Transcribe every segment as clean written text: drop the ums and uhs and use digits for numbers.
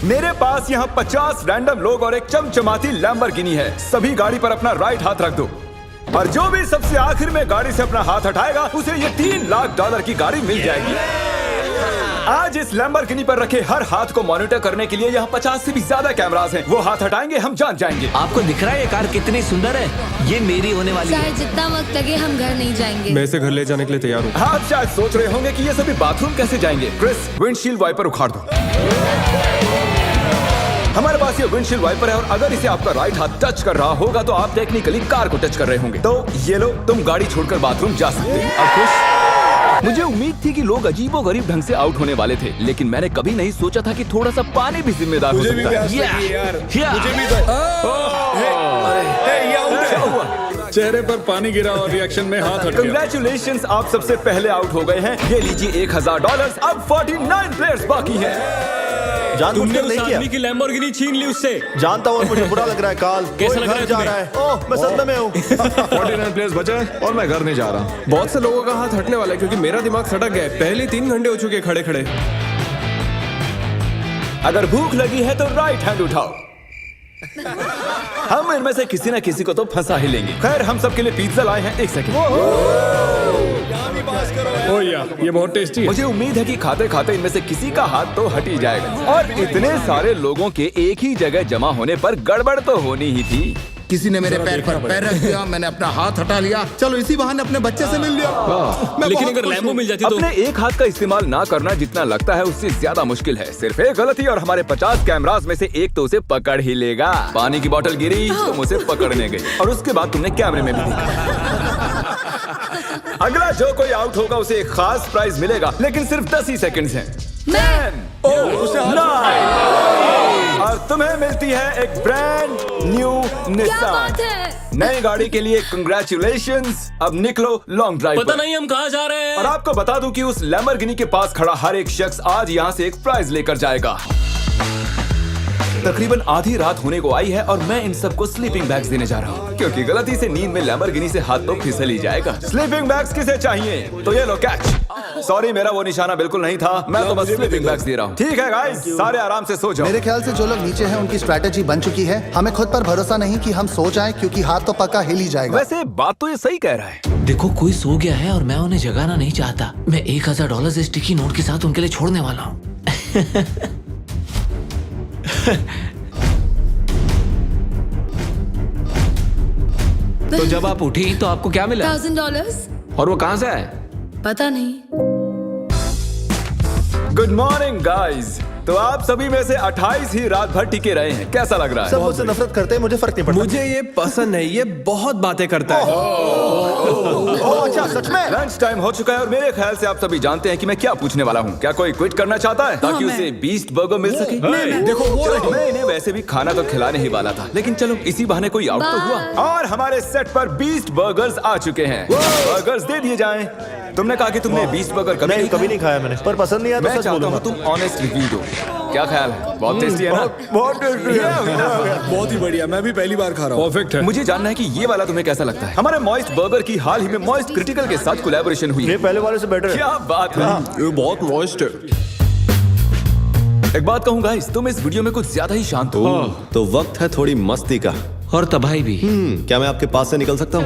मेरे पास यहाँ 50 रैंडम लोग और एक चमचमाती लैम्बोर्गिनी है। सभी गाड़ी पर अपना राइट हाथ रख दो और जो भी सबसे आखिर में गाड़ी से अपना हाथ हटाएगा उसे ये $3 लाख की गाड़ी मिल जाएगी। आज इस लैम्बोर्गिनी पर रखे हर हाथ को मॉनिटर करने के लिए यहाँ 50 से भी ज्यादा कैमरास हैं। वो हाथ हटाएंगे हम जान जाएंगे। आपको दिख रहा है ये कार कितनी सुंदर है? ये मेरी होने वाली है। चाहे जितना वक्त लगे हम घर नहीं जाएंगे। मैं इसे घर ले जाने के लिए तैयार हूँ। आप शायद सोच रहे होंगे कि ये सभी बाथरूम कैसे जाएंगे। क्रिस, विंडशील्ड वाइपर उखाड़ दो। हमारे पास ये विंडशील्ड वाइपर है और अगर इसे आपका राइट हाथ टच कर रहा होगा तो आप टेक्निकली कार को टच कर रहे होंगे। तो ये लो, तुम गाड़ी छोड़कर बाथरूम जा सकते हो। अब खुश? मुझे उम्मीद थी कि लोग अजीबोगरीब ढंग से आउट होने वाले थे, लेकिन मैंने कभी नहीं सोचा था कि थोड़ा सा पानी भी जिम्मेदार हो सकता है। चेहरे पर पानी गिरा और रिएक्शन में हाथ हट गया। कंग्रेचुलेशंस, आप सबसे पहले आउट हो गए हैं। ये लीजिए $1000। अब 49 प्लेयर्स बाकी हैं। तुमने उस आदमी की लैम्बोर्गिनी छीन ली उससे। जानता हूँ, मुझे बुरा लग रहा है। काल कैसा लग रहा है जा रहा है। ओह, मैं सदमे में हूँ। 49 प्लेयर्स बचे हैं और मैं घर नहीं जा रहा। बहुत से लोगों का हाथ हटने वाला है क्योंकि मेरा दिमाग सटक गया है। पहले 3 घंटे हो चुके खड़े खड़े। अगर भूख लगी है तो राइट हैंड उठाओ। हम इनमें से किसी न किसी को तो फंसा ही लेंगे। खैर, हम सबके लिए पिज्जा लाए हैं। 1 सेकंड। ओह यार, ये बहुत टेस्टी है। मुझे उम्मीद है कि खाते खाते इनमें से किसी का हाथ तो हट ही जाएगा। और इतने सारे लोगों के एक ही जगह जमा होने पर गड़बड़ तो होनी ही थी। किसी ने मेरे पैर पर पैर रख दिया, मैंने अपना हाथ हटा लिया। चलो इसी बहाने अपने बच्चे से मिल लिया। लेकिन अगर लैम्बो मिल जाती तो अपने एक हाथ का इस्तेमाल ना करना जितना लगता है उससे ज्यादा मुश्किल है। सिर्फ एक गलती और हमारे 50 कैमरास में से एक तो उसे पकड़ ही लेगा। पानी की बोतल गिरी, तुम उसे पकड़ने गई और उसके बाद तुमने कैमरे में भी देखा। अगला जो कोई आउट होगा उसे एक खास प्राइज मिलेगा, लेकिन सिर्फ 10 ही सेकंड्स हैं। 10, 9 और तुम्हें मिलती है एक ब्रांड न्यू निसान। नई गाड़ी के लिए कंग्रेचुलेशंस। अब निकलो लॉन्ग ड्राइव पता पर। नहीं हम कहाँ जा रहे हैं। और आपको बता दूं कि उस लैम्बोर्गिनी के पास खड़ा हर एक शख्स आज यहाँ से एक प्राइज लेकर जाएगा। तकरीबन आधी रात होने को आई है और मैं इन सबको स्लीपिंग बैग्स देने जा रहा हूँ, क्योंकि गलती से नींद में लैम्बोर्गिनी से हाथ तो फिसल ही जाएगा। स्लीपिंग बैग्स किसे चाहिए? तो ये लो कैच। सॉरी, मेरा वो निशाना बिल्कुल नहीं था। मैं तो बस स्लीपिंग बैग्स दे रहा हूँ। ठीक है गाइस, सारे आराम से सो जाओ। मेरे ख्याल से जो लोग नीचे हैं उनकी स्ट्रैटेजी बन चुकी है। हमें खुद पर भरोसा नहीं कि हम सो जाएं, क्योंकि हाथ तो पक्का हिल ही जाएगा। वैसे बात तो ये सही कह रहा है। देखो, कोई सो गया है और मैं उन्हें जगाना नहीं चाहता। मैं $1000 स्टिकी नोट के साथ उनके लिए छोड़ने वाला हूँ। तो जब आप उठी तो आपको क्या मिला? $1000। और वो कहाँ से आए? पता नहीं। Good morning guys. तो आप सभी में से 28 ही रात भर टिके रहे हैं। कैसा लग रहा है? सब मुझसे नफरत करते हैं, मुझे फर्क नहीं पड़ता। मुझे ये पसंद है। ये बहुत बातें करता है। ओह, अच्छा, सच में? लंच टाइम हो चुका है और मेरे ख्याल से आप सभी जानते हैं कि मैं क्या पूछने वाला हूँ। क्या कोई क्विट करना चाहता है ताकि उसे बीस्ट बर्गर मिल सके? देखो, वो चलो, मैं इन्हें वैसे भी खाना तो खिलाने ही वाला था, लेकिन चलो इसी बहाने कोई आउट तो हुआ। और हमारे सेट पर बीस्ट बर्गर्स आ चुके हैं। बर्गर्स दे दिए जाएं। तुमने कहा कि तुमने बीस्ट बर्गर कभी नहीं खाया मैंने, पर पसंद नहीं आया तो मैं सच चाहता बोलूंगा। हूँ तुम ऑनेस्ट रिव्यू दो। क्या ख्याल है? बहुत टेस्टी है ना? बहुत टेस्टी है। बहुत ही बढ़िया, मैं भी पहली बार खा रहा हूँ। परफेक्ट है। मुझे जानना है कि ये वाला तुम्हें कैसा लगता है। हमारे मॉइस्ट बर्गर की हाल ही में मॉइस्ट क्रिटिकल के साथ कोलैबोरेशन हुई ये है। पहले वाले से बेटर है। क्या बात है। ये बहुत मॉइस्ट है। एक बात कहूँ गाइस, तुम इस वीडियो में कुछ ज्यादा ही शांत हो। तो वक्त है थोड़ी मस्ती का। और तबाही भी। क्या मैं आपके पास से निकल सकता हूँ?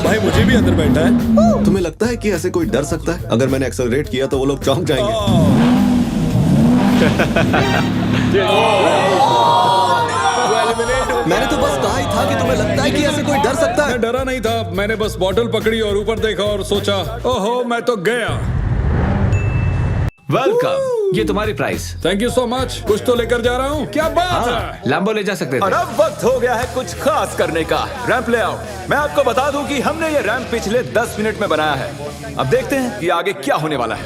भाई मुझे भी अंदर बैठा है। तुम्हें लगता है कि ऐसे कोई डर सकता है? अगर मैंने एक्सेलरेट किया तो वो लोग चौंक जाएंगे। मैंने तो बस कहा ही था कि तुम्हें लगता है कि ऐसे कोई डर सकता है? मैं डरा नहीं था। मैंने बस बॉटल पकड़ी और ऊपर देखा और सोचा, ओहो, मैं तो गया। वेलकम, ये तुम्हारी price. Thank you so much. कुछ तो लेकर जा रहा हूँ। क्या बात है? लैम्बो ले जा सकते और थे। अब वक्त हो गया है कुछ खास करने का। रैंप ले आओ। मैं आपको बता दूं कि हमने ये रैंप पिछले 10 मिनट में बनाया है। अब देखते हैं कि आगे क्या होने वाला है।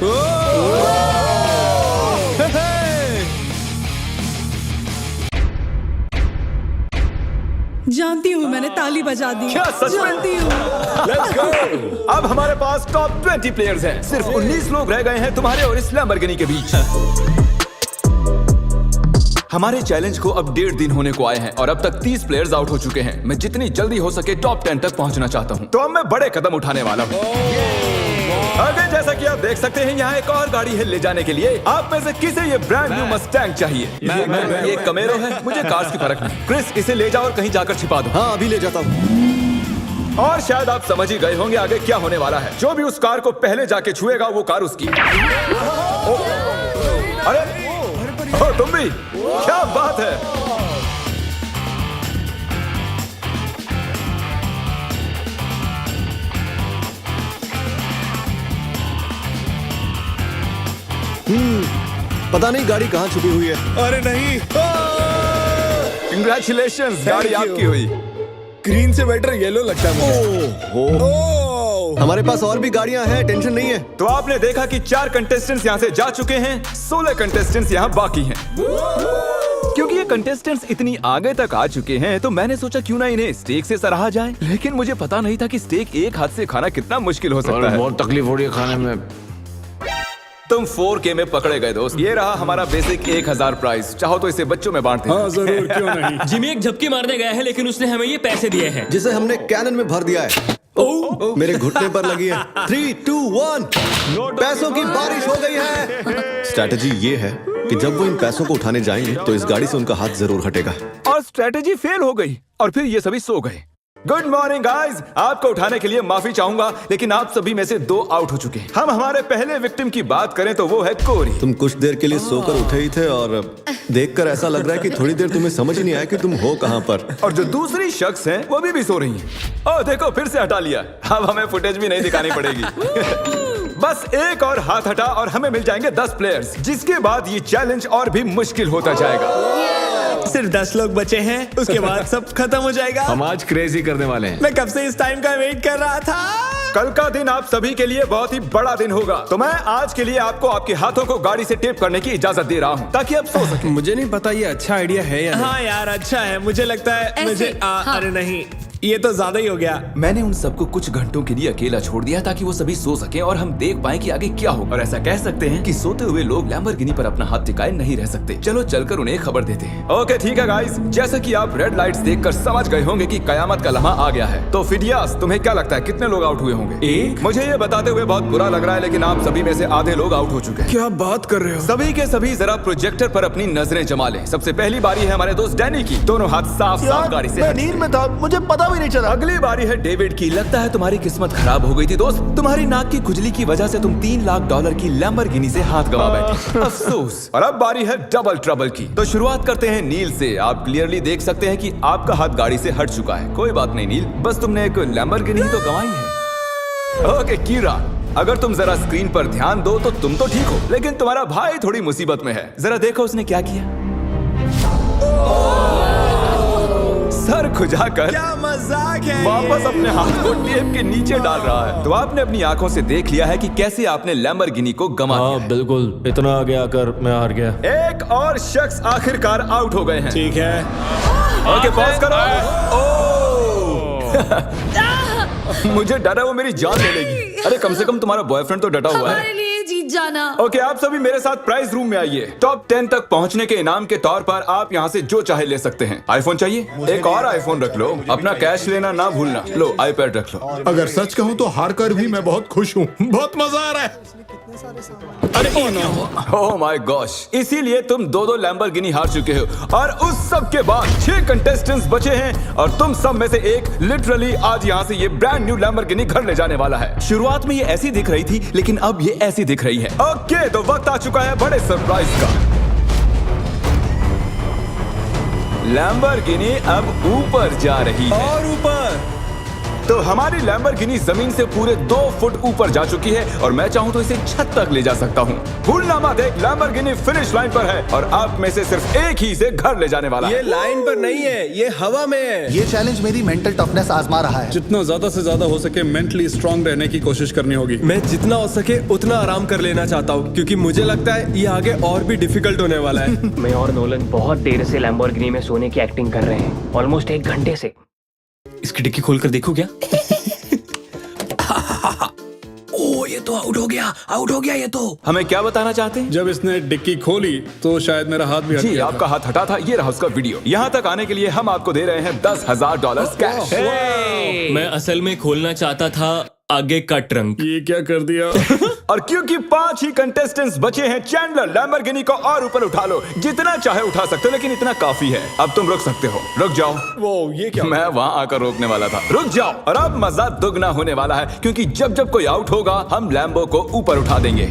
जानती हूँ, मैंने ताली बजा दी। क्या सच में? जानती हूँ। Let's go! अब हमारे पास टॉप 20 प्लेयर्स हैं। सिर्फ 19 लोग रह गए हैं तुम्हारे और इस लैम्बोर्गिनी के बीच। हमारे चैलेंज को अब 1.5 दिन होने को आए हैं और अब तक 30 प्लेयर्स आउट हो चुके हैं। मैं जितनी जल्दी हो सके टॉप 10 तक पहुंचना चाहता हूं। तो अब मैं बड़े कदम उठाने वाला हूं। आगे जैसा कि आप देख सकते हैं यहाँ एक और गाड़ी है ले जाने के लिए। आप में से किसे ये ब्रांड न्यू मस्टैंग चाहिए? ये कमेरो है, मुझे कार्स की फर्क नहीं। क्रिस, इसे ले जाओ और कहीं जाकर छिपा दो। हाँ अभी ले जाता हूँ। और शायद आप समझ ही गए होंगे आगे क्या होने वाला है। जो भी उस कार को पहले जाके छुएगा वो कार उसकी। अरे तुम भी, क्या बात है। पता नहीं गाड़ी कहाँ छुपी हुई है। अरे नहीं, कंग्रेचुलेशंस, गाड़ी आपकी हुई। ग्रीन से बेटर येलो लगता है मुझे। हमारे पास और भी गाड़ियां हैं, टेंशन नहीं है। तो आपने देखा कि 4 कंटेस्टेंट्स यहाँ से जा चुके हैं, 16 कंटेस्टेंट्स यहाँ बाकी हैं। क्योंकि ये कंटेस्टेंट्स इतनी आगे तक आ चुके हैं तो मैंने सोचा क्यों ना इन्हें स्टेक से सराहा जाए। लेकिन मुझे पता नहीं था कि स्टेक एक हाथ से खाना कितना मुश्किल हो सकता है। बहुत तकलीफ हो रही है खाने में। तुम 4K में पकड़े गए दोस्त। ये रहा हमारा बेसिक 1000 प्राइस। चाहो तो इसे बच्चों में बांट दें। हाँ जरूर, क्यों नहीं। जिमी एक झपकी मारने गया है लेकिन उसने हमें ये पैसे दिए हैं जिसे हमने कैनन में भर दिया है। मेरे घुटने पर लगी है। 3, 2, 1 पैसों की बारिश हो गई है। स्ट्रैटेजी ये है कि जब वो इन पैसों को उठाने जाएंगे तो इस गाड़ी से उनका हाथ जरूर हटेगा। और स्ट्रेटेजी फेल हो गई और फिर ये सभी सो गए। गुड मॉर्निंग गाइस, आपको उठाने के लिए माफी चाहूंगा लेकिन आप सभी में से 2 आउट हो चुके हैं। हम हमारे पहले विक्टिम की बात करें तो वो है कोरी। तुम कुछ देर के लिए सोकर उठे ही थे और देखकर ऐसा लग रहा है कि थोड़ी देर तुम्हें समझ ही नहीं आया कि तुम हो कहां पर। और जो दूसरी शख्स हैं वो भी सो रही हैं। ओह देखो, फिर से हटा लिया। अब हमें फुटेज भी नहीं दिखानी पड़ेगी। बस एक और हाथ हटा और हमें मिल जाएंगे 10 प्लेयर्स, जिसके बाद ये चैलेंज और भी मुश्किल होता जाएगा। सिर्फ 10 लोग बचे हैं, उसके बाद सब खत्म हो जाएगा। हम आज क्रेजी करने वाले हैं। मैं कब से इस टाइम का वेट कर रहा था। कल का दिन आप सभी के लिए बहुत ही बड़ा दिन होगा। तो मैं आज के लिए आपको आपके हाथों को गाड़ी से टेप करने की इजाजत दे रहा हूँ ताकि आप सो सकें। मुझे नहीं पता ये अच्छा आइडिया है या नहीं। हाँ यार, अच्छा है। मुझे लगता है ऐसे, मुझे हाँ। अरे नहीं, ये तो ज्यादा ही हो गया। मैंने उन सबको कुछ घंटों के लिए अकेला छोड़ दिया ताकि वो सभी सो सकें और हम देख पाएं कि आगे क्या हो। और ऐसा कह सकते हैं कि सोते हुए लोग लैम्बोर्गिनी पर अपना हाथ टिकाए नहीं रह सकते। चलो चलकर उन्हें खबर देते हैं। ओके ठीक है गाइस, जैसा कि आप रेड लाइट्स देखकर समझ गए होंगे कि कयामत का लम्हा आ गया है। तो फिडियास, तुम्हें क्या लगता है कितने लोग आउट हुए होंगे? 1। मुझे ये बताते हुए बहुत बुरा लग रहा है लेकिन आप सभी में से आधे लोग आउट हो चुके हैं। क्या बात कर रहे हो? सभी के सभी जरा प्रोजेक्टर पर अपनी नजरें जमा लें। सबसे पहली बारी है हमारे दोस्त डैनी की। दोनों हाथ साफ साफ गाड़ी से मैं हट। नींद में था, मुझे पता भी नहीं चला। अगली बारी है डेविड की। लगता है तुम्हारी किस्मत खराब हो गई थी दोस्त। तुम्हारी नाक की खुजली की वजह से तुम $3 लाख की लैम्बोर्गिनी से हाथ गवा बैठे। अफसोस। और अब बारी है डबल ट्रबल की। तो शुरुआत करते हैं नील से। आप क्लियरली देख सकते हैं कि आपका हाथ गाड़ी से हट चुका है। कोई बात नहीं नील, बस तुमने एक लैम्बोर्गिनी तो गंवाई है। ओके कीरा, अगर तुम जरा स्क्रीन पर ध्यान दो तो तुम तो ठीक हो लेकिन तुम्हारा भाई थोड़ी मुसीबत में है। जरा देखो उसने क्या किया। सर खुजाकर क्या मजाक है। वापस अपने हाथ को टेप के नीचे डाल रहा है। तो आपने अपनी आंखों से देख लिया है कि कैसे आपने लैम्बोर्गिनी को गंवा दिया है। बिल्कुल, इतना आगे आकर मैं हार गया। एक और शख्स आखिरकार आउट हो गए हैं। ठीक है। ओके पॉज करो। मुझे डर है वो मेरी जान ले लेगी। अरे कम से कम तुम्हारा बॉयफ्रेंड तो डटा हुआ हमारे है। लिए जीत जाना। ओके आप सभी मेरे साथ प्राइज रूम में आइए। टॉप 10 तक पहुंचने के इनाम के तौर पर आप यहाँ से जो चाहे ले सकते हैं। आईफोन चाहिए? एक और आईफोन रख लो। अपना कैश लेना ना भूलना। लो आईपैड रख लो। अगर सच कहूँ तो हार कर भी मैं बहुत खुश हूँ। बहुत मजा आ रहा है। अरे ओह माय गॉश, इसीलिए तुम 2-2 लैम्बोर्गिनी हार चुके हो। और उस सब के बाद 6 कंटेस्टेंट्स बचे हैं और तुम सब में से एक लिटरली आज यहाँ से ये ब्रांड न्यू लैम्बोर्गिनी घर ले जाने वाला है। शुरुआत में ये ऐसी दिख रही थी लेकिन अब ये ऐसी दिख रही है। ओके तो वक्त आ चुका है बड़े सरप्राइज का। लैम्बोर्गिनी अब ऊपर जा रही है। और ऊपर। तो हमारी लैम्बोर्गिनी जमीन से पूरे 2 फुट ऊपर जा चुकी है और मैं चाहूँ तो इसे छत तक ले जा सकता हूँ। भूलना मत, एक लैम्बोर्गिनी फिनिश लाइन पर है और आप में से सिर्फ एक ही इसे घर ले जाने वाला है। ये लाइन पर नहीं है, ये हवा में है। ये चैलेंज मेरी मेंटल टफनेस आजमा रहा है। जितना ज्यादा से ज्यादा हो सके मेंटली स्ट्रांग रहने की कोशिश करनी होगी। मैं जितना हो सके उतना आराम कर लेना चाहता हूँ क्योंकि मुझे लगता है ये आगे और भी डिफिकल्ट होने वाला है। मैं और नोलन बहुत देर से लैम्बोर्गिनी में सोने की एक्टिंग कर रहे हैं, ऑलमोस्ट 1 घंटे से। इसकी डिक्की खोलकर देखो क्या। ओ ये तो आउट हो गया ये तो। हमें क्या बताना चाहते हैं? जब इसने डिक्की खोली तो शायद मेरा हाथ भी हट जी गया आपका हाथ हटा था। ये रहा उसका वीडियो। यहाँ तक आने के लिए हम आपको दे रहे हैं $10,000 कैश। मैं असल में खोलना चाहता था आगे का ट्रंक। ये क्या कर दिया? और क्योंकि 5 ही कंटेस्टेंट्स बचे हैं, चैंडलर लैम्बोर्गिनी को और ऊपर उठा लो। जितना चाहे उठा सकते हो, लेकिन इतना काफी है। अब तुम रुक सकते हो। रुक जाओ। वो ये क्या? मैं वहाँ आकर रोकने वाला था। रुक जाओ। और अब मजा दुगना होने वाला है, क्योंकि जब जब कोई आउट होगा हम लैम्बो को ऊपर उठा देंगे।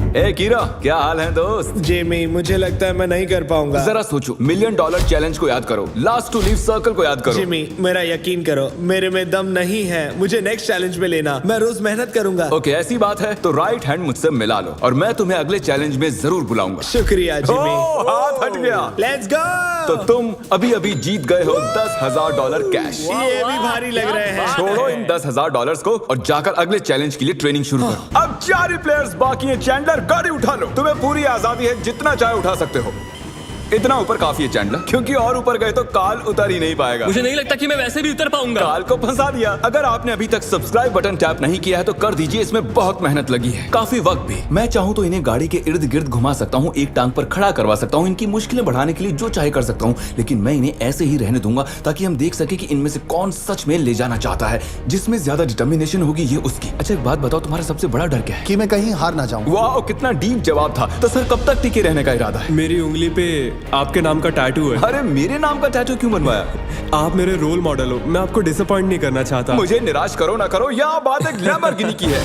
ए कीरा, क्या हाल है दोस्त? जेमी, मुझे लगता है मैं नहीं कर पाऊंगा। जरा सोचो, $1 मिलियन चैलेंज को याद करो, लास्ट टू लीव सर्कल को याद करो। जिमी, मेरा यकीन करो, मेरे में दम नहीं है। मुझे नेक्स्ट चैलेंज में लेना। मैं रोज मेहनत करूंगा। ओके, ऐसी बात है तो राइट हैंड मुझसे मिला लो और मैं तुम्हें अगले चैलेंज में जरूर बुलाऊंगा। शुक्रिया जिमी। हाथ हट गया। Let's go. तो तुम अभी अभी जीत गए हो $10,000 कैश। ये भी भारी लग रहे हैं। छोड़ो इन $10,000 को और जाकर अगले चैलेंज के लिए ट्रेनिंग शुरू करो। अब 4 ही प्लेयर्स बाकी हैं। चैंडलर, गाड़ी उठा लो। तुम्हें पूरी आजादी है, जितना चाहे उठा सकते हो। इतना ऊपर काफी है चैंडलर, क्योंकि और ऊपर गए तो काल उतर ही नहीं पाएगा। मुझे नहीं लगता कि मैं वैसे भी उतर पाऊंगा। काल को फंसा दिया। अगर आपने अभी तक सब्सक्राइब बटन टैप नहीं किया है तो कर दीजिए, इसमें बहुत मेहनत लगी है, काफी वक्त भी। मैं चाहूँ तो इन्हें गाड़ी के इर्द गिर्द घुमा सकता हूँ, एक टांग पर खड़ा करवा सकता हूँ, इनकी मुश्किलें बढ़ाने के लिए जो चाहे कर सकता हूँ, लेकिन मैं इन्हें ऐसे ही रहने दूंगा ताकि हम देख सके कि इनमें से कौन सच में ले जाना चाहता है। जिसमें ज्यादा डिटर्मिनेशन होगी ये उसकी। अच्छा एक बात बताओ, तुम्हारा सबसे बड़ा डर क्या है? कि मैं कहीं हार ना जाऊं। वाह, कितना डीप जवाब था। तो सर कब तक टिके रहने का इरादा है? मेरी उंगली पे आपके नाम का टैटू है। अरे मेरे नाम का टैटू क्यों बनवाया? आप मेरे रोल मॉडल हो, मैं आपको डिसअपॉइंट नहीं करना चाहता। मुझे निराश करो ना करो, यह बात एक लैम्बोर्गिनी की है।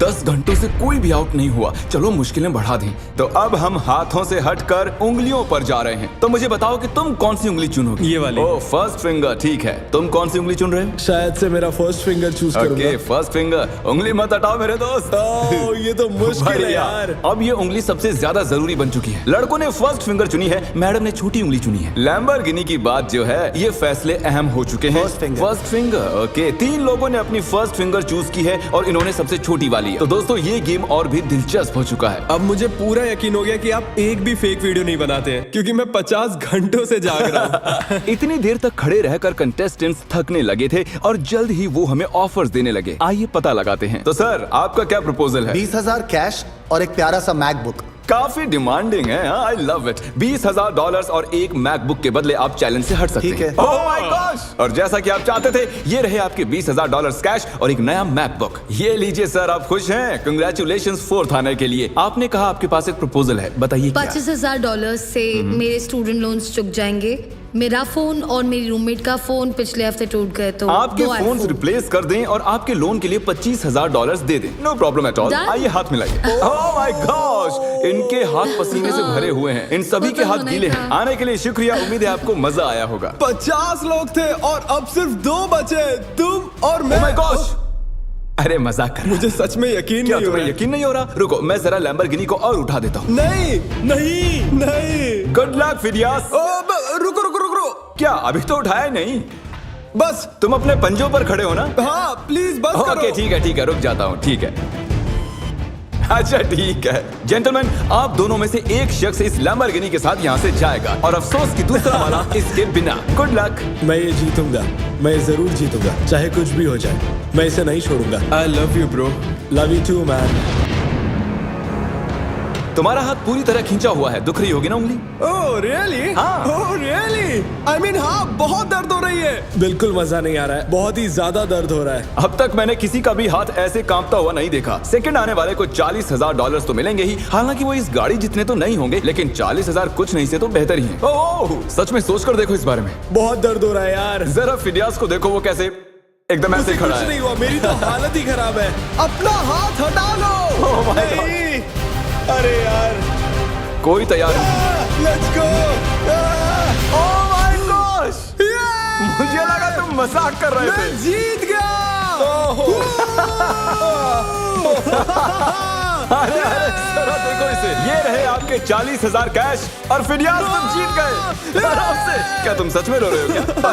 10 घंटों से कोई भी आउट नहीं हुआ। चलो मुश्किलें बढ़ा दें। तो अब हम हाथों से हटकर उंगलियों पर जा रहे हैं। तो मुझे बताओ कि तुम कौन सी उंगली चुनोगे? ये वाली। ओह, फर्स्ट फिंगर, ठीक है। तुम कौन सी उंगली चुन रहे हो? शायद से मेरा फर्स्ट फिंगर चूज ओके, करूंगा। First finger. उंगली मत हटाओ मेरे दोस्त। ओह, ये तो मुश्किल है बढ़िया। यार। अब ये उंगली सबसे ज्यादा जरूरी बन चुकी है। लड़कों ने फर्स्ट फिंगर चुनी है, मैडम ने छोटी उंगली चुनी है। लैम्बोर्गिनी की बात जो है, ये फैसले अहम हो चुके हैं। First finger, okay. 3 लोगों ने अपनी फर्स्ट फिंगर चूज की है और इन्होंने सबसे छोटी वाली है। तो दोस्तों ये गेम और भी दिलचस्प हो चुका है। अब मुझे पूरा यकीन हो गया कि आप एक भी फेक वीडियो नहीं बनाते हैं, क्योंकि मैं 50 घंटों से जाग रहा हूँ। इतनी देर तक खड़े रहकर कंटेस्टेंट्स थकने लगे थे और जल्द ही वो हमें ऑफर्स देने लगे। आइए पता लगाते हैं। तो सर आपका क्या प्रपोजल है? 20,000 कैश और एक प्यारा सा मैकबुक। काफी डिमांडिंग है। I love it. $20,000 और एक मैकबुक के बदले आप चैलेंज से हट सकते ठीक हैं। है। Oh my gosh! और जैसा कि आप चाहते थे, ये रहे आपके $20,000 कैश और एक नया मैकबुक। ये लीजिए सर, आप खुश हैं? कंग्रेचुलेशंस 4th आने के लिए। आपने कहा आपके पास एक प्रपोजल है, बताइए क्या? $25,000 से मेरे स्टूडेंट लोन्स चुक जाएंगे। मेरा फोन और मेरी रूममेट का फोन पिछले हफ्ते टूट गए, तो आपके 2 फोन iPhone। रिप्लेस कर दें और आपके लोन के लिए $25,000 दे दें। No problem at all. Done? आइए हाथ मिलाइए। Oh my gosh! इनके हाथ पसीने से भरे हुए हैं। इन सभी वो के तो हाथ होना ही गीले हैं। था। आने के लिए शुक्रिया। उम्मीद है आपको मजा आया होगा। 50 लोग थे और अब सिर्फ 2 बचे, तुम और मैं। Oh my gosh! अरे मजाक कर रहा। मुझे सच में यकीन क्या नहीं हो तुम्हें रहा। यकीन नहीं हो रहा? रुको, मैं जरा लैम्बोर्गिनी को और उठा देता हूँ। नहीं नहीं नहीं। Good luck Phidias. रुको रुको रुको। क्या अभी तो उठाया ही नहीं? बस। तुम अपने पंजों पर खड़े हो ना? हाँ प्लीज बस करो। ओके ठीक है, रुक जाता हूँ। ठीक है, अच्छा ठीक है। जेंटलमैन, आप दोनों में से एक शख्स इस लैम्बोर्गिनी के साथ यहाँ से जाएगा और अफसोस कि दूसरा वाला इसके बिना। Good luck. मैं ये जीतूंगा, मैं जरूर जीतूंगा, चाहे कुछ भी हो जाए। मैं इसे नहीं छोड़ूंगा। I love you bro. Love you too man. तुम्हारा हाथ पूरी तरह खींचा हुआ है, दुख रही होगी ना उंगली? Oh really? हाँ। Oh really? आई मीन हाँ, बहुत दर्द हो रही है। बिल्कुल मजा नहीं आ रहा है, बहुत ही ज्यादा दर्द हो रहा है। अब तक मैंने किसी का भी हाथ ऐसे कांपता हुआ नहीं देखा। सेकंड आने वाले को $40,000 तो मिलेंगे ही। हालांकि वो इस गाड़ी जितने तो नहीं होंगे, लेकिन 40,000 कुछ नहीं से तो बेहतर ही है। ओह, सच में सोचकर देखो इस बारे में। बहुत दर्द हो रहा है यार। जरा फिडियास को देखो, वो कैसे एकदम ऐसे खड़ा कुछ है। नहीं हुआ, मेरी तो हालत ही खराब है। अपना हाथ हटा लो। Oh my God! नहीं, अरे यार। कोई तैयार नहीं। Let's go. Oh my gosh! मुझे लगा तुम मजाक कर रहे थे। जीत गया। अरे जरा देखो इसे। ये रहे आपके 40,000 कैश और फिडियास तुम जीत गए आराम से। क्या तुम सच में रो रहे हो क्या?